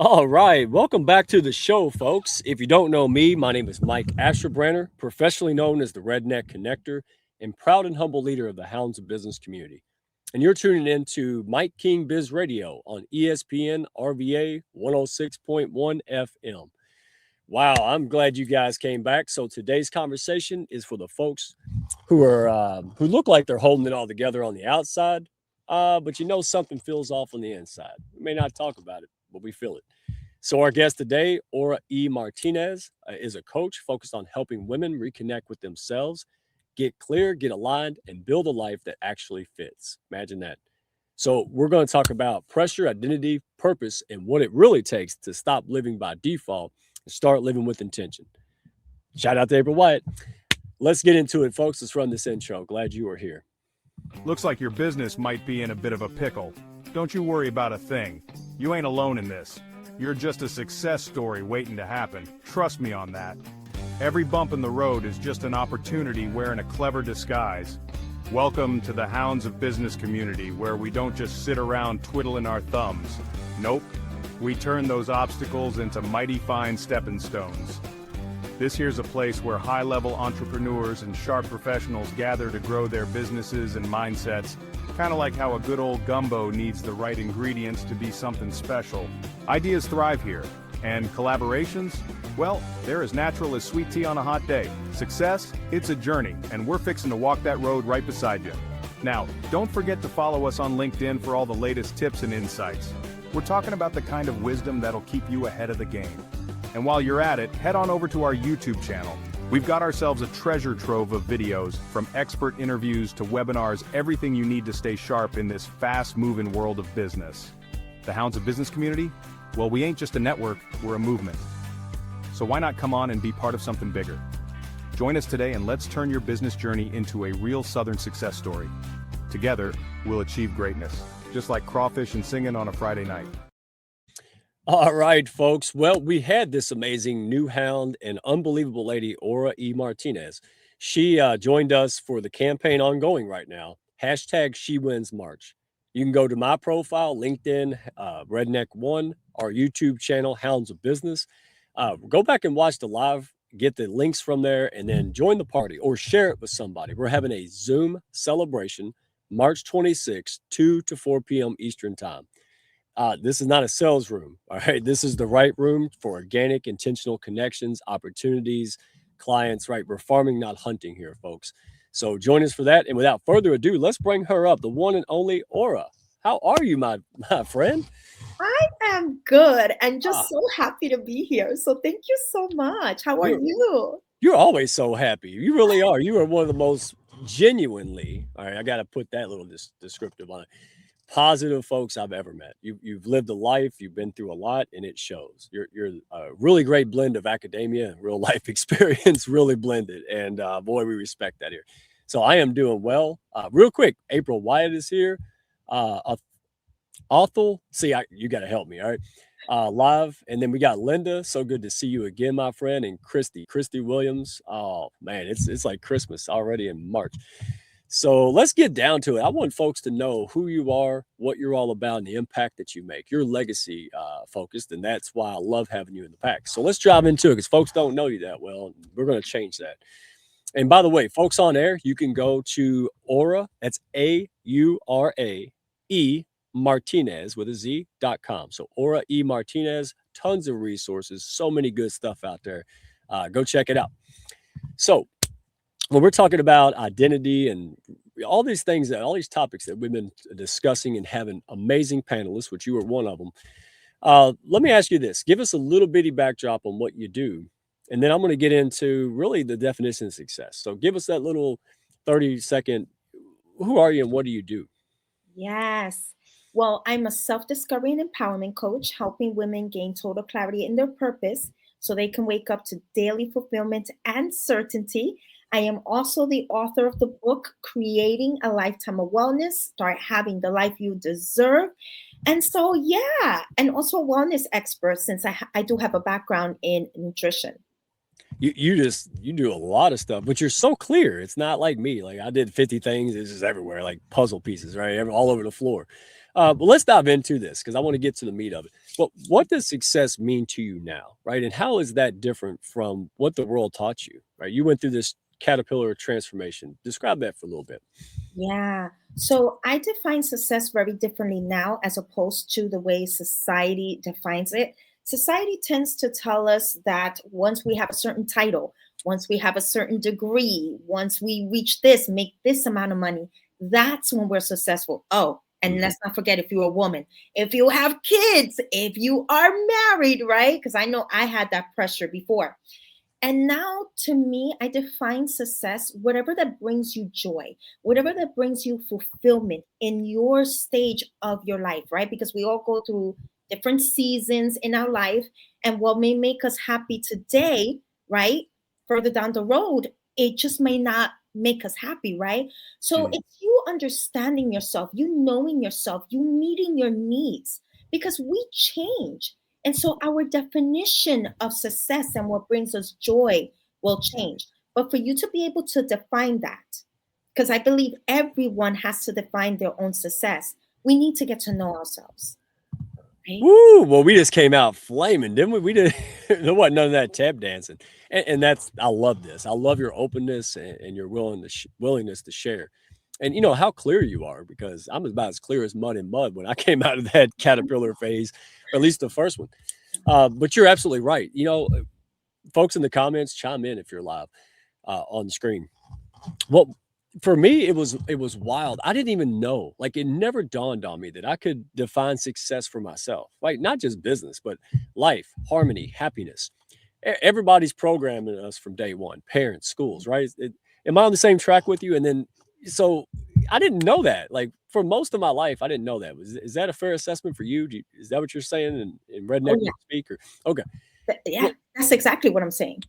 All right, welcome back to the show, folks. If you don't know me, my name is Mike Asherbrenner, professionally known as the Redneck Connector and proud and humble leader of the Hounds of Business community. And you're tuning in to Mike King Biz Radio on ESPN RVA 106.1 FM. Wow, I'm glad you guys came back. So today's conversation is for the folks who look like they're holding it all together on the outside, but you know something feels off on the inside. We may not talk about it, but we feel it. So, our guest today, Aura E. Martinez, is a coach focused on helping women reconnect with themselves, get clear, get aligned, and build a life that actually fits. Imagine that. So, we're going to talk about pressure, identity, purpose, and what it really takes to stop living by default and start living with intention. Shout out to April Wyatt. Let's get into it, folks. Let's run this intro. Glad you are here. Looks like your business might be in a bit of a pickle. Don't you worry about a thing. You ain't alone in this. You're just a success story waiting to happen. Trust me on that. Every bump in the road is just an opportunity wearing a clever disguise. Welcome to the Hounds of Business community, where we don't just sit around twiddling our thumbs. Nope. We turn those obstacles into mighty fine stepping stones. This here's a place where high-level entrepreneurs and sharp professionals gather to grow their businesses and mindsets, kind of like how a good old gumbo needs the right ingredients to be something special. Ideas thrive here, and collaborations, well, they're as natural as sweet tea on a hot day. Success, it's a journey, and we're fixing to walk that road right beside you. Now, don't forget to follow us on LinkedIn for all the latest tips and insights. We're talking about the kind of wisdom that'll keep you ahead of the game. And while you're at it, head on over to our YouTube channel. We've got ourselves a treasure trove of videos, from expert interviews to webinars, everything you need to stay sharp in this fast-moving world of business. The Hounds of Business community? Well, we ain't just a network, we're a movement. So why not come on and be part of something bigger? Join us today and let's turn your business journey into a real Southern success story. Together, we'll achieve greatness, just like crawfish and singing on a Friday night. All right, folks. Well, we had this amazing new hound and unbelievable lady, Aura E. Martinez. She joined us for the campaign ongoing right now. Hashtag She Wins March. You can go to my profile, LinkedIn, Redneck One, our YouTube channel, Hounds of Business. Go back and watch the live, get the links from there, and then join the party or share it with somebody. We're having a Zoom celebration March 26th, 2 to 4 p.m. Eastern Time. This is not a sales room. All right. This is the right room for organic, intentional connections, opportunities, clients, right? We're farming, not hunting here, folks. So join us for that. And without further ado, let's bring her up, the one and only Aura. How are you, my friend? I am good and Ah, just so happy to be here. So thank you so much. How are you're you? you're always so happy. You really are. You are one of the most genuinely, all right, I got to put that little descriptive on it, positive folks I've ever met. You've lived a life, you've been through a lot, and it shows. You're a really great blend of academia and real life experience, really blended. And boy, we respect that here. So I am doing well. Real quick, April Wyatt is here. Authel, see, you got to help me, all right? Live, and then we got Linda. So good to see you again, my friend, and Christy Williams. Oh man, it's like Christmas already in March. So let's get down to it. I want folks to know who you are, what you're all about, and the impact that you make. You're legacy focused, and that's why I love having you in the pack. So let's drive into it, because folks don't know you that well. And we're going to change that. And by the way, folks on air, you can go to Aura. That's AURA E Martinez with a Z.com. So Aura E Martinez, tons of resources, so many good stuff out there. Go check it out. So when we're talking about identity and all these things, all these topics that we've been discussing and having amazing panelists, which you were one of them. Let me ask you this. Give us a little bitty backdrop on what you do. And then I'm going to get into really the definition of success. So give us that little 30-second, who are you and what do you do? Yes. Well, I'm a self discovery and empowerment coach, helping women gain total clarity in their purpose so they can wake up to daily fulfillment and certainty. I am also the author of the book, Creating a Lifetime of Wellness, Start Having the Life You Deserve. And so, yeah, and also a wellness expert since I do have a background in nutrition. You do a lot of stuff, but you're so clear. It's not like me. Like I did 50 things. It's just everywhere, like puzzle pieces, right? All over the floor. But let's dive into this because I want to get to the meat of it. But what does success mean to you now, right? And how is that different from what the world taught you, right? You went through this caterpillar transformation. Describe that for a little bit. Yeah. So I define success very differently now as opposed to the way society defines it. Society tends to tell us that once we have a certain title, once we have a certain degree, once we reach this, make this amount of money, that's when we're successful. Oh, and Mhm. let's not forget if you're a woman, if you have kids, if you are married, right? Because I know I had that pressure before. And now, to me, I define success, whatever that brings you joy, whatever that brings you fulfillment in your stage of your life, right? Because we all go through different seasons in our life. And what may make us happy today, right? Further down the road, it just may not make us happy, right? So Mhm. it's you understanding yourself, you knowing yourself, you meeting your needs, because we change. And so our definition of success and what brings us joy will change. But for you to be able to define that, because I believe everyone has to define their own success, we need to get to know ourselves, right? Woo! Well, we just came out flaming, didn't we? We did. There wasn't none of that tap dancing, and that's. I love this. I love your openness and your willingness to share, and you know how clear you are because I'm about as clear as mud in mud when I came out of that caterpillar phase, or at least the first one. But you're absolutely right. You know, folks in the comments, chime in if you're live on the screen. Well, for me, it was wild. I didn't even know. Like it never dawned on me that I could define success for myself. Like not just business, but life, harmony, happiness. Everybody's programming us from day one. Parents, schools, right? Am I on the same track with you? And then, so I didn't know that. Like for most of my life, I didn't know that. Is that a fair assessment for you? Is that what you're saying in Oh, redneck yeah. speak? Or okay, Yeah, that's exactly what I'm saying.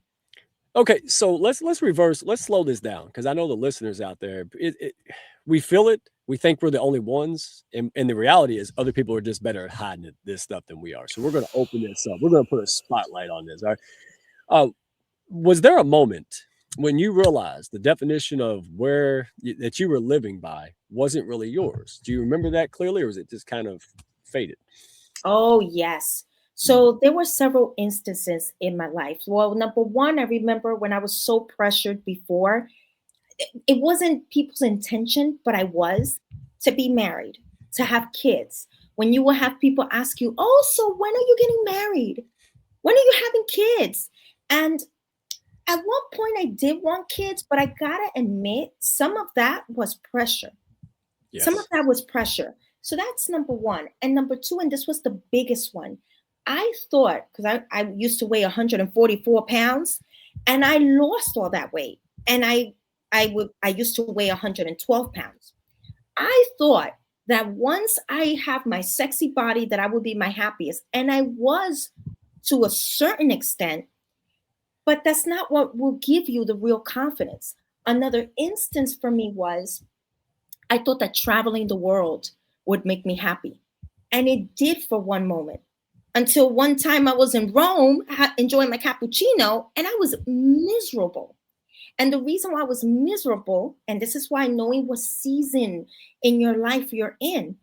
okay, so let's reverse. Let's slow this down because I know the listeners out there. We feel it. We think we're the only ones, and the reality is other people are just better at hiding this stuff than we are. So we're going to open this up. We're going to put a spotlight on this. All right. Uh, was there a moment when you realized the definition of that you were living by wasn't really yours? Do you remember that clearly, or was it just kind of faded? Oh, yes. Mm, So there were several instances in my life. Well, number one, I remember when I was so pressured before, it wasn't people's intention, but I was to be married, to have kids. When you will have people ask you, "Oh, so when are you getting married? When are you having kids?" And at one point, I did want kids, but I gotta admit, some of that was pressure. Some of yes. that was pressure. So that's number one. And number two, and this was the biggest one, I thought, because I used to weigh 144 pounds and I lost all that weight. And I used to weigh 112 pounds. I thought that once I have my sexy body, that I would be my happiest. And I was to a certain extent, but that's not what will give you the real confidence. Another instance for me was I thought that traveling the world would make me happy. And it did for one moment. Until one time I was in Rome enjoying my cappuccino and I was miserable. And the reason why I was miserable, and this is why knowing what season in your life you're in,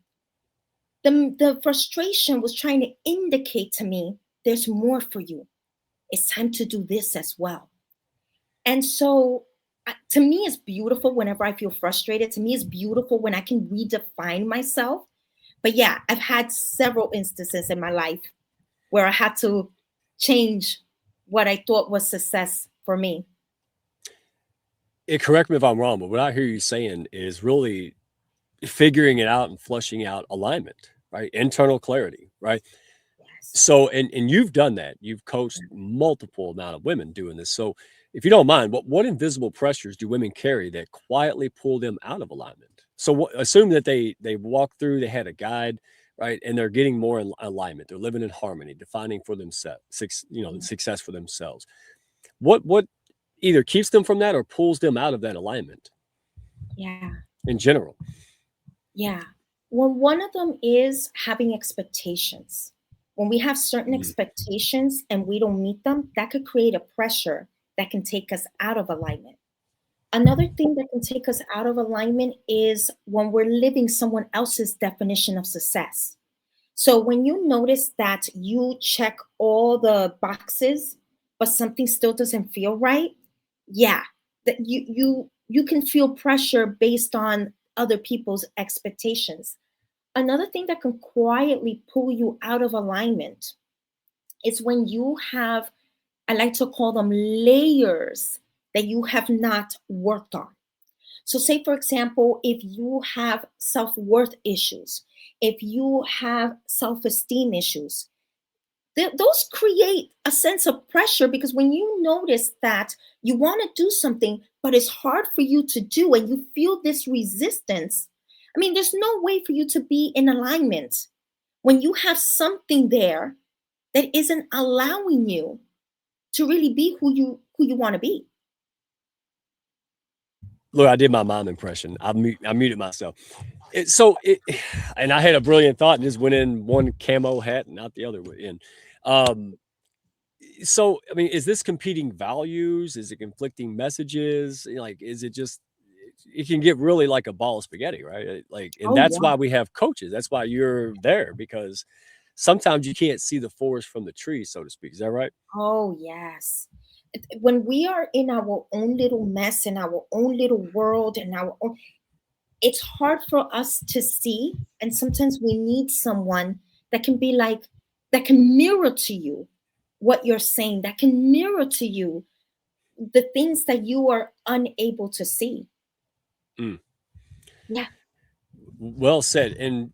the frustration was trying to indicate to me there's more for you. It's time to do this as well. And so to me, it's beautiful whenever I feel frustrated. To me, it's beautiful when I can redefine myself. But yeah, I've had several instances in my life where I had to change what I thought was success for me. Correct me if I'm wrong, but what I hear you saying is really figuring it out and flushing out alignment, right? Internal clarity, right? Yes. So, and you've done that. You've coached multiple amount of women doing this. So, if you don't mind, what invisible pressures do women carry that quietly pull them out of alignment? So, assume that they walk through, they had a guide, right, and they're getting more in alignment. They're living in harmony, defining for themselves, success for themselves. What either keeps them from that or pulls them out of that alignment Yeah. in general? Yeah. Well, one of them is having expectations. When we have certain Mm, expectations and we don't meet them, that could create a pressure that can take us out of alignment. Another thing that can take us out of alignment is when we're living someone else's definition of success. So when you notice that you check all the boxes, but something still doesn't feel right, yeah, that you can feel pressure based on other people's expectations. Another thing that can quietly pull you out of alignment is when you have, I like to call them layers that you have not worked on. So, say for example, if you have self worth issues, if you have self esteem issues, those create a sense of pressure because when you notice that you want to do something, but it's hard for you to do, and you feel this resistance, I mean, there's no way for you to be in alignment when you have something there that isn't allowing you to really be who you want to be. Look, I did my mom impression. I muted myself. So, and I had a brilliant thought and just went in one camo hat and not the other way in. Um, so, I mean, is this competing values? Is it conflicting messages? Like, is it just, it can get really like a ball of spaghetti, right? Like, and Oh that's yeah. why we have coaches. That's why you're there because sometimes you can't see the forest from the trees, so to speak. Is that right? Oh yes. When we are in our own little mess, in our own little world, and our own, it's hard for us to see. And sometimes we need someone that can be like, that can mirror to you what you're saying, that can mirror to you the things that you are unable to see. Mm, Yeah. well said. And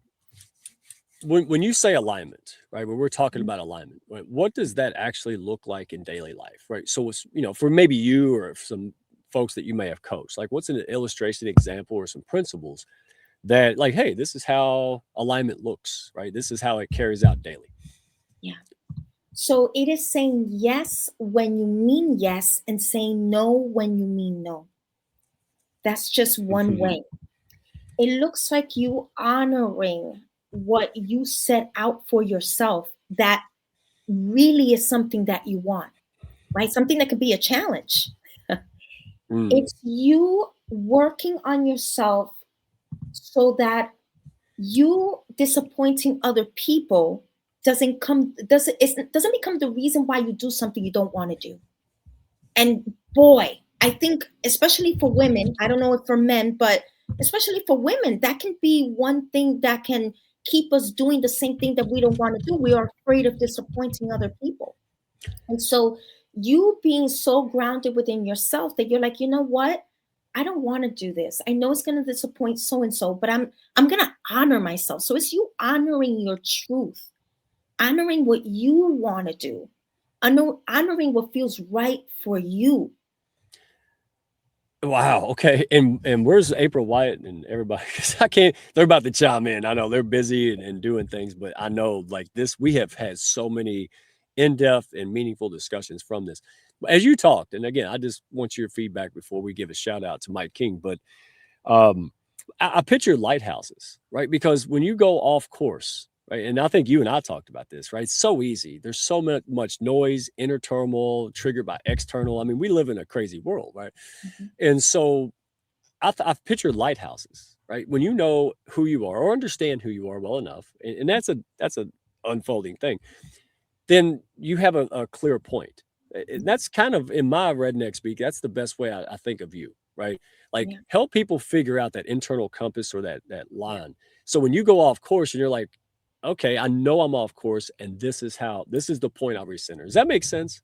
when you say alignment, right? When we're talking Mhm. about alignment, right, what does that actually look like in daily life, right? So it's, for maybe you or some folks that you may have coached, like what's an illustration example or some principles that like, hey, this is how alignment looks, right? This is how it carries out daily. Yeah. So it is saying yes when you mean yes and saying no when you mean no. That's just one Mhm. way. It looks like you honoring what you set out for yourself that really is something that you want, right? Something that could be a challenge. Mm. It's you working on yourself so that you disappointing other people doesn't become the reason why you do something you don't want to do. And boy, I think especially for women, I don't know if for men, but especially for women, that can be one thing that can keep us doing the same thing that we don't want to do. We are afraid of disappointing other people. And so you being so grounded within yourself that you're like, you know what? I don't want to do this. I know it's going to disappoint so and so, but I'm going to honor myself. So it's you honoring your truth, honoring what you want to do, honoring what feels right for you. Wow. Okay. And where's April Wyatt and everybody? Because I can't. They're about to chime in. I know they're busy and doing things, but I know like this. We have had so many in-depth and meaningful discussions from this. As you talked, and again, I just want your feedback before we give a shout out to Mike King. But um, I picture lighthouses, right? Because when you go off course, right, and I think you and I talked about this, right? It's so easy. There's so much noise, inner turmoil triggered by external. I mean, we live in a crazy world, right? Mhm. And so I've pictured lighthouses, right? When you know who you are or understand who you are well enough, and that's a unfolding thing, then you have a clear point. And that's kind of in my redneck speak. That's the best way I think of you, right? Like Yeah, help people figure out that internal compass or that yeah. line. So when you go off course and you're like, okay, I know I'm off course, and this is the point I'll recenter. Does that make sense?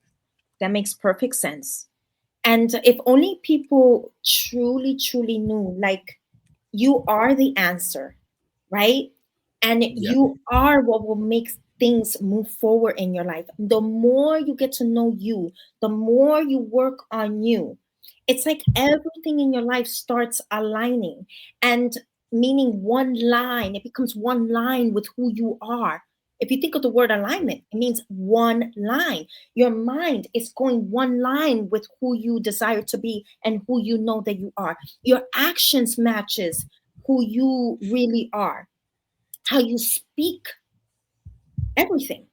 That makes perfect sense. And if only people truly, truly knew, like, you are the answer, right? And Yeah. you are what will make things move forward in your life. The more you get to know you, the more you work on you, it's like everything in your life starts aligning and meaning one line, it becomes one line with who you are. If you think of the word alignment, it means one line. Your mind is going one line with who you desire to be and who you know that you are. Your actions matches who you really are. How you speak, everything.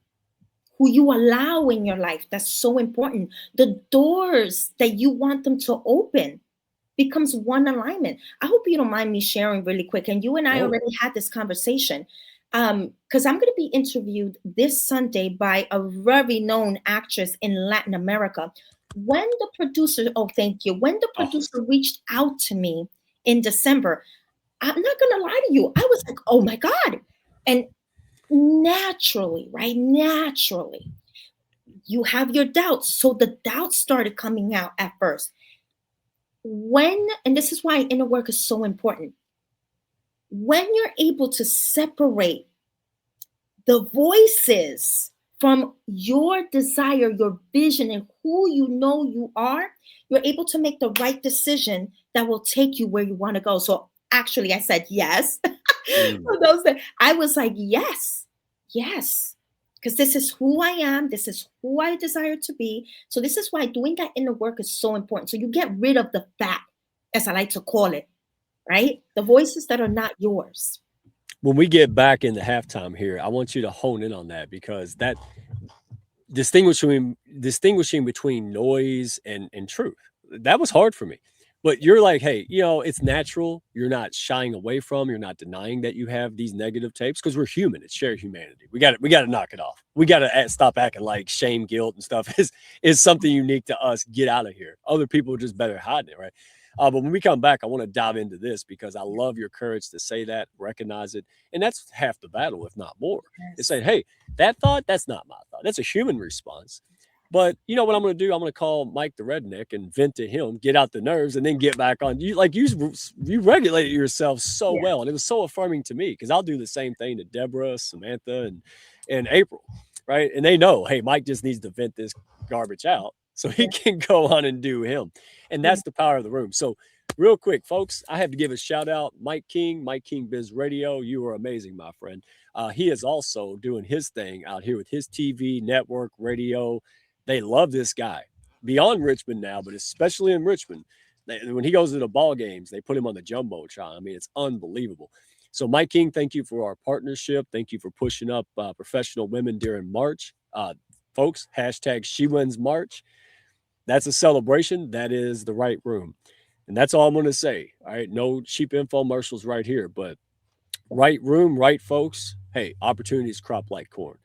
Who you allow in your life, that's so important. The doors that you want them to open, becomes one alignment. I hope you don't mind me sharing really quick. And you and I No. already had this conversation. Because I'm going to be interviewed this Sunday by a very known actress in Latin America. When the producer, oh, thank you. When the Oh, producer reached out to me in December, I'm not going to lie to you. I was like, oh my God. And naturally, right? Naturally, you have your doubts. So the doubts started coming out at first. And this is why inner work is so important. When you're able to separate the voices from your desire, your vision, and who you know you are, you're able to make the right decision that will take you where you want to go. So actually, I said yes. mm. For those that I was like, yes, yes, because this is who I am. This is who I desire to be. So this is why doing that inner work is so important. So you get rid of the fat, as I like to call it, right? The voices that are not yours. When we get back in the halftime here, I want you to hone in on that because that distinguishing between noise and truth, that was hard for me. But you're like, hey, it's natural. You're not shying away from, you're not denying that you have these negative tapes because we're human. It's shared humanity. We got to knock it off. We got to stop acting like shame, guilt, and stuff is something unique to us. Get out of here. Other people are just better hiding it, right? But when we come back, I want to dive into this because I love your courage to say that, recognize it, and that's half the battle, if not more. It's Yes. saying, hey, that thought, that's not my thought. That's a human response. But you know what I'm going to do? I'm going to call Mike the redneck and vent to him, get out the nerves, and then get back on. You regulated yourself so Yeah. well, and it was so affirming to me because I'll do the same thing to Deborah, Samantha, and April, right? And they know, hey, Mike just needs to vent this garbage out so he Yeah. can go on and do him, and Yeah. that's the power of the room. So, real quick, folks, I have to give a shout out, Mike King Biz Radio. You are amazing, my friend. He is also doing his thing out here with his TV network radio. They love this guy beyond Richmond now, but especially in Richmond. When he goes to the ball games, they put him on the jumbotron. I mean, it's unbelievable. So, Mike King, thank you for our partnership. Thank you for pushing up professional women during March. Folks, hashtag She Wins March. That's a celebration. That is the right room. And that's all I'm going to say. All right. No cheap infomercials right here, but right room, right folks. Hey, opportunities crop like corn.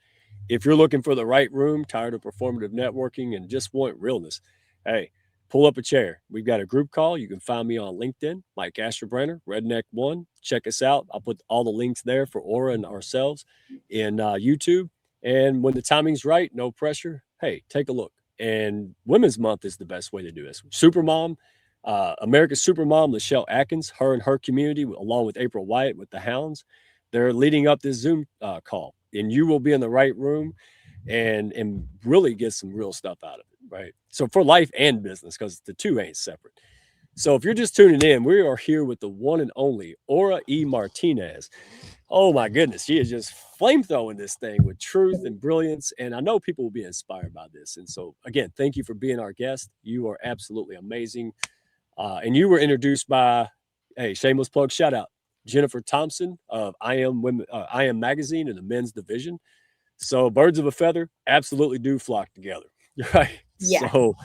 If you're looking for the right room, tired of performative networking, and just want realness, hey, pull up a chair. We've got a group call. You can find me on LinkedIn, Mike Asherbrenner, Redneck One. Check us out. I'll put all the links there for Aura and ourselves in YouTube. And when the timing's right, no pressure. Hey, take a look. And Women's Month is the best way to do this. Supermom, America's Supermom, Lachelle Atkins, her and her community, along with April Wyatt with the Hounds, they're leading up this Zoom call, and you will be in the right room and really get some real stuff out of it, right? So for life and business, because the two ain't separate. So if you're just tuning in, we are here with the one and only Aura E. Martinez. Oh my goodness, she is just flamethrowing this thing with truth and brilliance. And I know people will be inspired by this. And so again, thank you for being our guest. You are absolutely amazing. And you were introduced by, hey, shameless plug, shout out, Jennifer Thompson of I Am Magazine in the men's division. So birds of a feather absolutely do flock together, right? Yes. So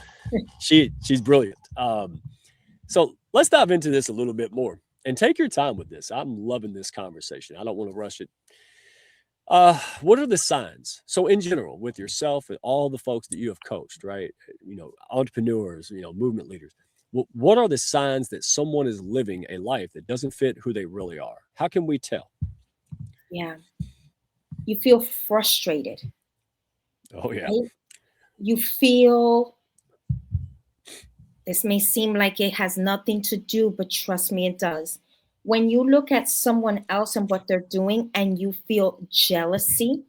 she's brilliant. So let's dive into this a little bit more and take your time with this. I'm loving this conversation. I don't want to rush it. What are the signs? So in general, with yourself and all the folks that you have coached, right? Entrepreneurs, movement leaders. What are the signs that someone is living a life that doesn't fit who they really are? How can we tell? Yeah. You feel frustrated, Oh yeah. right? You feel this may seem like it has nothing to do, but trust me, it does. When you look at someone else and what they're doing and you feel jealousy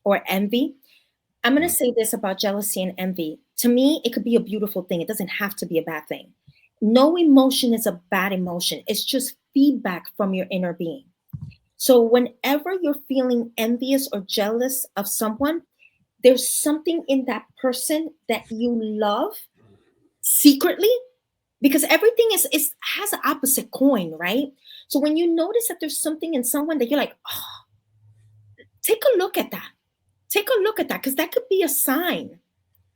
or envy, I'm going to Mm. say this about jealousy and envy. To me, it could be a beautiful thing. It doesn't have to be a bad thing. No emotion is a bad emotion, it's just feedback from your inner being. So, whenever you're feeling envious or jealous of someone, there's something in that person that you love secretly, because everything is has an opposite coin, right? So when you notice that there's something in someone that you're like, oh, take a look at that. Take a look at that, because that could be a sign,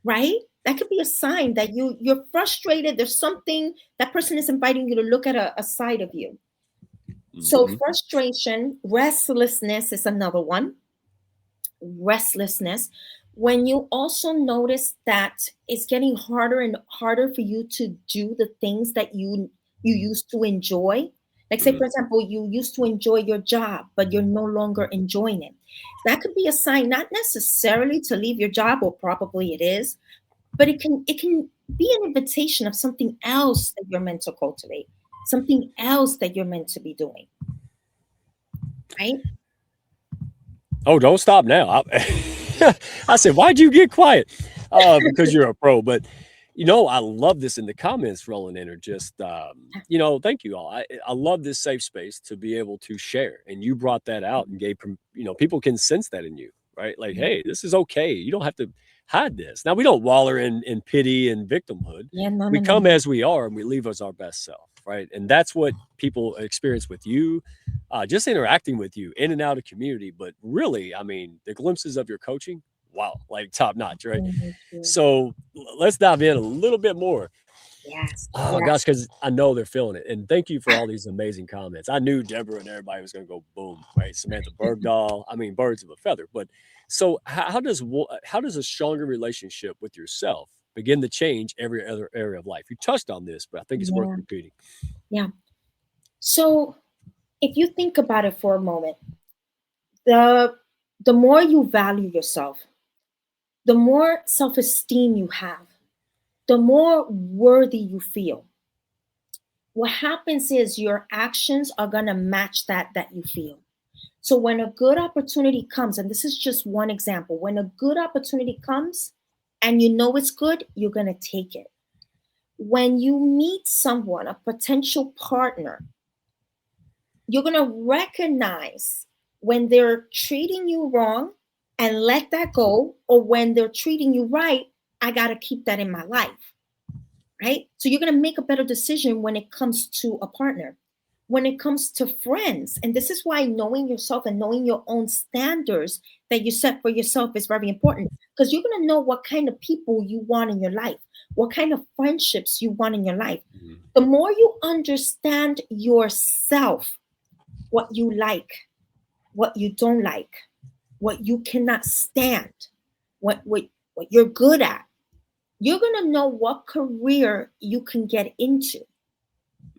right? That could be a sign that you're frustrated. There's something that person is inviting you to look at a side of you. So Mhm. frustration, restlessness is another one. Restlessness. When you also notice that it's getting harder and harder for you to do the things that you used to enjoy. Like say, Mhm. for example, you used to enjoy your job, but you're no longer enjoying it. That could be a sign, not necessarily to leave your job, or probably it is, but it can be an invitation of something else that you're meant to cultivate, something else that you're meant to be doing, right? Oh, don't stop now. I said, why'd you get quiet? Because you're a pro. But I love this in the comments rolling in, or just thank you all. I love this safe space to be able to share. And you brought that out and gave people can sense that in you, right? Like, Yeah, hey, this is okay. You don't have to hide this. Now we don't waller in pity and victimhood. yeah, no, We no, no. come as we are and we leave as our best self, right? And that's what people experience with you, just interacting with you in and out of community. But really, I mean, the glimpses of your coaching, wow, like top notch, right? Thank you. So let's dive in a little bit more. Yes, Oh gosh, yes. because I know they're feeling it. And thank you for all these amazing comments. I knew Deborah and everybody was going to go boom, right? Samantha Bergdahl. I mean, birds of a feather. But so how does a stronger relationship with yourself begin to change every other area of life? You touched on this, but I think it's worth Yeah, repeating. yeah. So if you think about it for a moment, the the more you value yourself, the more self-esteem you have, the more worthy you feel. What happens is your actions are gonna match that you feel. So when a good opportunity comes, and this is just one example, when a good opportunity comes and you know it's good, you're gonna take it. When you meet someone, a potential partner, you're going to recognize when they're treating you wrong and let that go, or when they're treating you right, I got to keep that in my life, right? So you're going to make a better decision when it comes to a partner, when it comes to friends. And this is why knowing yourself and knowing your own standards that you set for yourself is very important, because you're going to know what kind of people you want in your life, what kind of friendships you want in your life. Mhm. The more you understand yourself, what you like, what you don't like, what you cannot stand, what you're good at, you're going to know what career you can get into.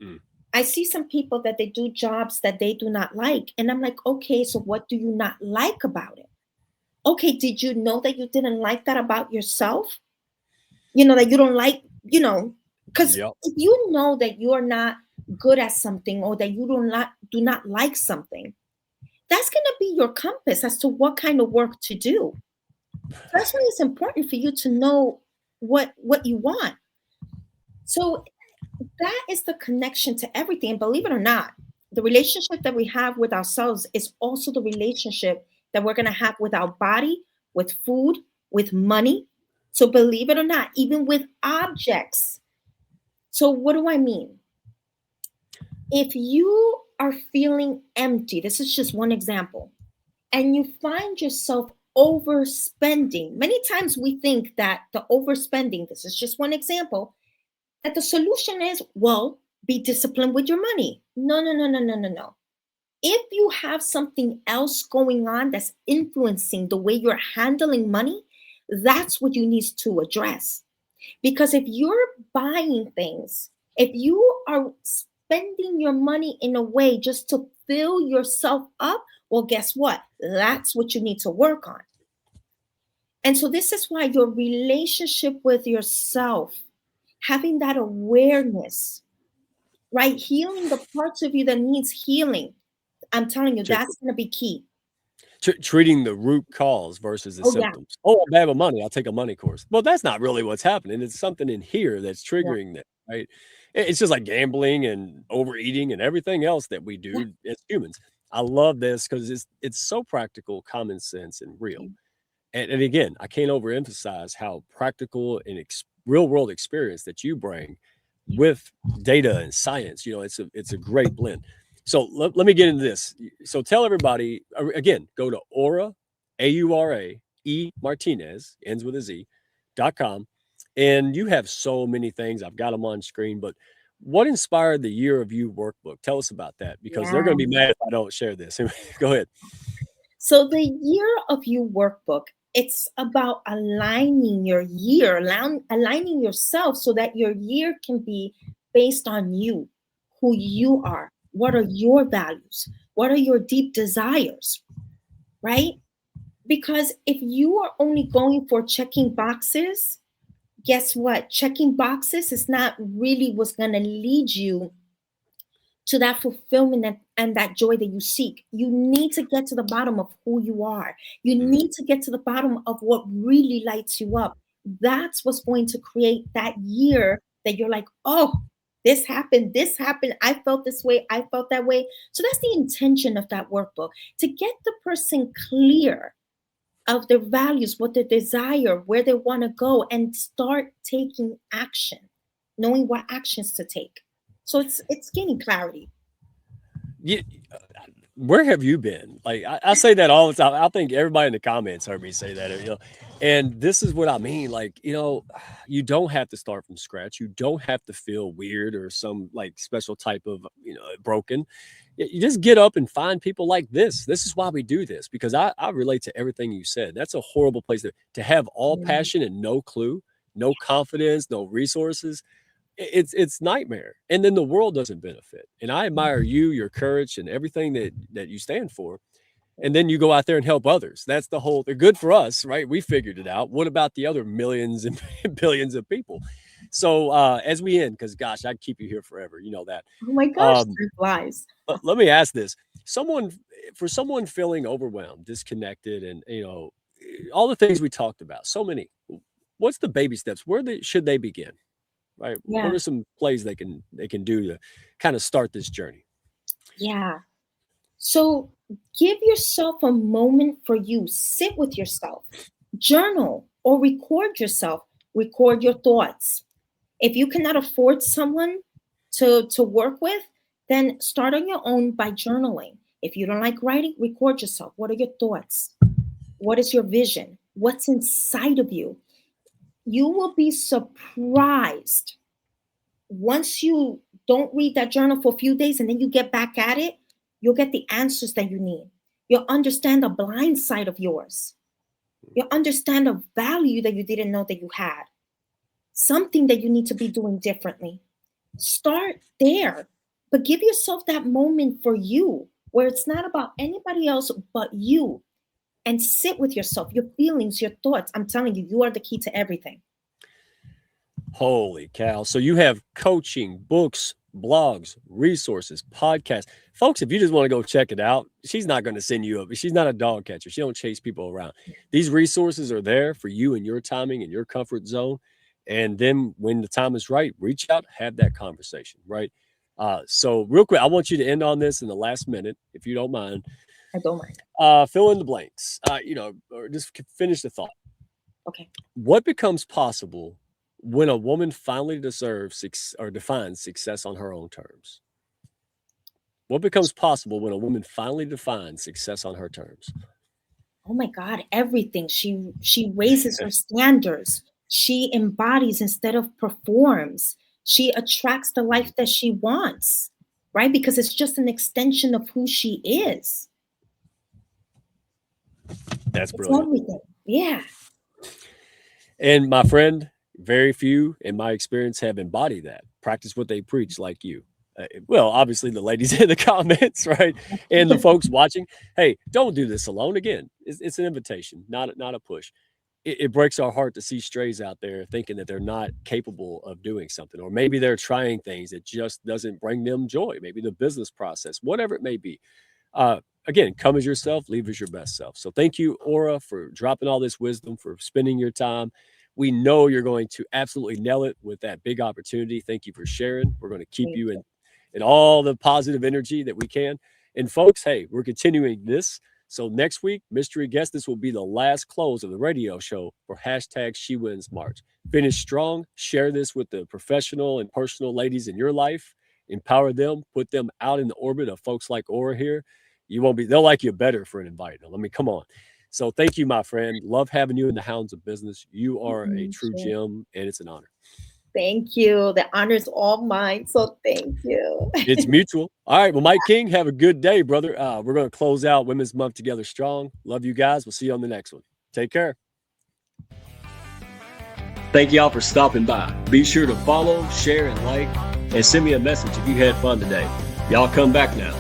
Mm. I see some people that they do jobs that they do not like, and I'm like, okay, so what do you not like about it? Okay, did you know that you didn't like that about yourself? That you don't like, because Yep. if you know that you're not good at something, or that you do not like something, that's going to be your compass as to what kind of work to do. That's why it's important for you to know what you want. So that is the connection to everything. And believe it or not, the relationship that we have with ourselves is also the relationship that we're going to have with our body, with food, with money. So believe it or not, even with objects. So what do I mean? If you are feeling empty, this is just one example, and you find yourself overspending. Many times we think that the overspending, this is just one example, that the solution is, well, be disciplined with your money. No, no, no, no, no, no, no. If you have something else going on that's influencing the way you're handling money, that's what you need to address. Because if you're buying things, if you are spending your money in a way just to fill yourself up, well, guess what? That's what you need to work on. And so, this is why your relationship with yourself, having that awareness, right? Healing the parts of you that needs healing. I'm telling you, that's going to be key. Treating the root cause versus the Oh, yeah. symptoms. Oh, I'm bad with money. I'll take a money course. Well, that's not really what's happening. It's something in here that's Yeah. triggering that, right? It's just like gambling and overeating and everything else that we Yeah. do as humans. I love this because it's so practical, common sense, and real. And again, I can't overemphasize how practical and real world experience that you bring with data and science. It's a great blend. So let me get into this. So tell everybody again, go to Aura, AURA, E Martinez, ends with a Z, .com. And you have so many things. I've got them on screen, but what inspired the Year of You workbook? Tell us about that, because they're Yeah. going to be mad if I don't share this. Go ahead. So the Year of You workbook, it's about aligning your year, aligning yourself so that your year can be based on you, who you are, what are your values, what are your deep desires, right? Because if you are only going for checking boxes, guess what? Checking boxes is not really what's going to lead you to that fulfillment and that joy that you seek. You need to get to the bottom of who you are. You Mhm. need to get to the bottom of what really lights you up. That's what's going to create that year that you're like, oh, this happened, this happened. I felt this way, I felt that way. So that's the intention of that workbook, to get the person clear of their values, what they desire, where they want to go, and start taking action, knowing what actions to take. So it's gaining clarity. You, where have you been? Like I say that all the time. I think everybody in the comments heard me say that, and this is what I mean. Like, you don't have to start from scratch. You don't have to feel weird or some like special type of, broken. You just get up and find people like this. This is why we do this, because I relate to everything you said. That's a horrible place to have all Mm, passion and no clue, no confidence, no resources. It's nightmare, and then the world doesn't benefit. And I admire you, your courage, and everything that you stand for. And then you go out there and help others. That's the whole. They're good for us, right? We figured it out. What about the other millions and billions of people? So as we end, because gosh, I'd keep you here forever. You know that. oh my gosh, Um, time flies. let me ask this: someone for someone feeling overwhelmed, disconnected, and all the things we talked about, so many. What's the baby steps? Should they begin? Right? What Yeah, are some plays they can do to kind of start this journey? yeah. So give yourself a moment for you. Sit with yourself, journal or record yourself. Record your thoughts. If you cannot afford someone to work with, then start on your own by journaling. If you don't like writing, record yourself. What are your thoughts? What is your vision? What's inside of you? You will be surprised once you don't read that journal for a few days and then you get back at it. You'll get the answers that you need. You'll understand the blind side of yours. You'll understand a value that you didn't know that you had, something that you need to be doing differently. Start there, but give yourself that moment for you where it's not about anybody else but you, and sit with yourself, your feelings, your thoughts. I'm telling you, you are the key to everything. Holy cow. So you have coaching, books, blogs, resources, podcasts. Folks, if you just want to go check it out, she's not going to send you up. She's not a dog catcher. She don't chase people around. These resources are there for you and your timing and your comfort zone. And then when the time is right, reach out, have that conversation, right? So real quick, I want you to end on this in the last minute, if you don't mind. I don't mind. Fill in the blanks, or just finish the thought. Okay. What becomes possible when a woman finally deserves or defines success on her own terms? What becomes possible when a woman finally defines success on her terms? Oh my God, everything. She raises her standards. She embodies instead of performs. She attracts the life that she wants, right? Because it's just an extension of who she is. That's It's brilliant. everything. Yeah. And my friend, very few in my experience have embodied that, practice what they preach, like you. Well, obviously the ladies in the comments, right, and the folks watching. Hey, don't do this alone. Again, it's an invitation, not a push. It breaks our heart to see strays out there thinking that they're not capable of doing something, or maybe they're trying things that just doesn't bring them joy. Maybe the business process, whatever it may be. Uh, Again, come as yourself, leave as your best self. So thank you, Aura, for dropping all this wisdom, for spending your time. We know you're going to absolutely nail it with that big opportunity. Thank you for sharing. We're going to keep Thank you you. in all the positive energy that we can. And folks, hey, we're continuing this. So next week, mystery guest, this will be the last close of the radio show for hashtag She Wins March. Finish strong. Share this with the professional and personal ladies in your life. Empower them. Put them out in the orbit of folks like Aura here. You won't be. They'll like you better for an invite. I mean, come on. So thank you, my friend. Love having you in the Hounds of Business. You are a Me true too. gem, and it's an honor. Thank you. The honor's all mine. So thank you. It's mutual. All right. Well, Mike King, have a good day, brother. We're going to close out Women's Month together strong. Love you guys. We'll see you on the next one. Take care. Thank y'all for stopping by. Be sure to follow, share, and like, and send me a message if you had fun today. Y'all come back now.